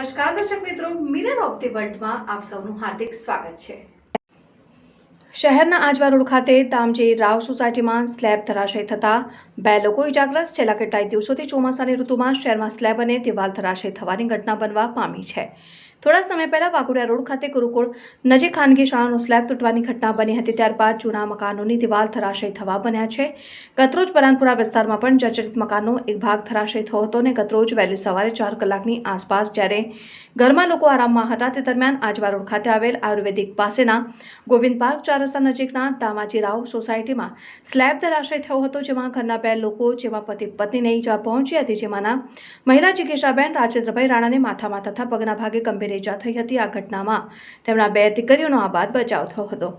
નમસ્કાર દર્શક મિત્રો, મિરર ઓફ ધી વર્લ્ડમાં આપ સૌનું હાર્દિક સ્વાગત છે। શહેરના આજવા રોડ ખાતે દામજી રાવ સોસાયટીમાં સ્લેબ ધરાશય થતા 2 લોકો ઇજાગ્રસ્ત। છેલ્લા કેટલાય દિવસોથી ચોમાસાની ઋતુમાં શહેરમાં સ્લેબ અને દિવાલ ધરાશય થવાની ઘટના બનવા પામી છે। થોડા સમય પહેલા વાઘોડિયા રોડ ખાતે ગુરુકુળ નજીક ખાનગી શાળાનો સ્લેબ તૂટવાની ઘટના બની હતી। ત્યારબાદ જૂના મકાનોની દિવાલ ધરાશય થવા બન્યા છે। ગતરોજ બરાનપુરા વિસ્તારમાં પણ જર્જરિત મકાનનો એક ભાગ ધરાશય થયો હતો અને ગતરોજ વહેલી સવારે 4 કલાકની આસપાસ જ્યારે ઘરમાં લોકો આરામમાં હતા તે દરમિયાન આજવા રોડ ખાતે આવેલ આયુર્વેદિક પાસેના ગોવિંદ પાર્ક 4 રસ્તા નજીકના દામાજી રાવ સોસાયટીમાં સ્લેબ ધરાશય થયો હતો, જેમાં ઘરના 2 લોકો જેમાં પતિ પત્નીને ઈજા પહોંચી હતી, જેમાંના મહિલા જિગીશાબેન રાજેન્દ્રભાઈ રાણાને માથામાં તથા પગના ભાગે ગંભીર ઈજા થઈ હતી। આ ઘટનામાં તેમના 2 દીકરીઓનો આબાદ બચાવ થયો હતો।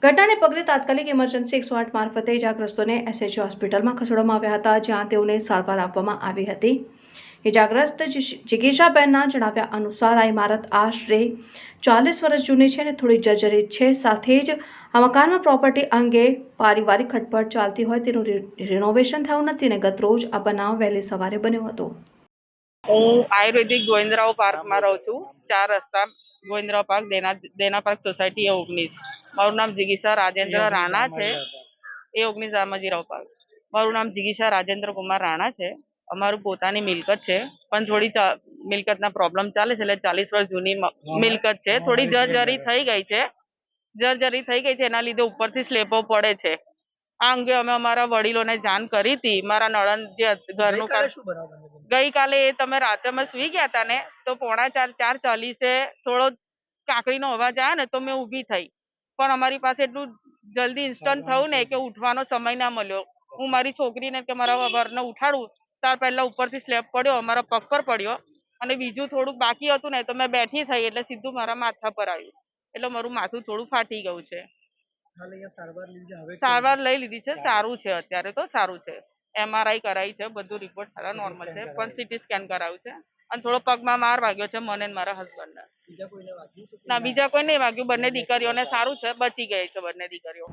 ઘટનાને પગલે તાત્કાલિક ઇમરજન્સી 108 મારફતે ઈજાગ્રસ્તોને SH હોસ્પિટલમાં ખસેડવામાં આવ્યા હતા, જ્યાં તેઓને સારવાર આપવામાં આવી હતી। ઇજાગ્રસ્ત જિગીશાબેનના જણાવ્યા અનુસાર આ ઇમારત આશરે 40 વર્ષ જૂની છે અને થોડી જર્જરિત છે। સાથે જ આ મકાનમાં પ્રોપર્ટી અંગે પારિવારિક ખટપટ ચાલતી હોય તેનું રિનોવેશન થયું નથી અને ગતરોજ આ બનાવ વહેલી સવારે બન્યો હતો। હું આયુર્વેદિક ગોવિંદરાવ પાર્કમાં રહું છું। 4 રસ્તા ગોવિંદરાવ પાર્ક, દેના પાર્ક સોસાયટી A19। મારું નામ જિગીશા રાજેન્દ્ર રાણા છે। A19 દામાજીરાવ park. મારું નામ જિગીશા રાજેન્દ્ર કુમાર રાણા છે। અમારું પોતાની મિલકત છે, પણ થોડી મિલકતના પ્રોબ્લેમ ચાલે છે, એટલે 40 વર્ષ જૂની મિલકત છે। થોડી જર્જરી થઈ ગઈ છે, એના લીધે ઉપરથી સ્લેબો પડે છે। આ અંગે અમે અમારા વડીલોને જાણ કરી હતી। મારા નણંદ જે ઘરનું ગઈકાલે તમે રાતે અમે સુઈ ગયા હતા ને, તો 4:40 થોડો કાંકરીનો અવાજ આવ્યો ને, તો મેં ઊભી થઈ, પણ અમારી પાસે એટલું જલ્દી ઇન્સ્ટન્ટ થયું ને કે ઉઠવાનો સમય ના મળ્યો। હું મારી છોકરીને કે મારા વરને ઉઠાડું ત્યાર પહેલા ઉપરથી સ્લેબ પડ્યો, અમારા પગ પર પડ્યો, અને બીજું થોડુંક બાકી હતું ને તો મેં બેઠી થઈ એટલે સીધું મારા માથા પર આવ્યું, એટલે મારું માથું થોડું ફાટી ગયું છે। સારવાર લઈ લીધી છે, સારું છે, અત્યારે તો સારું છે। MRI કરાવી છે, બધું રિપોર્ટ સારા નોર્મલ છે, પણ CT સ્કેન કરાવ્યું છે, અને થોડો પગમાં માર વાગ્યો છે મને ને મારા હસબન્ડને। ના, બીજા કોઈ નહીં વાગ્યું। બંને દીકરીઓને સારું છે, બચી ગઈ છે બંને દીકરીઓ।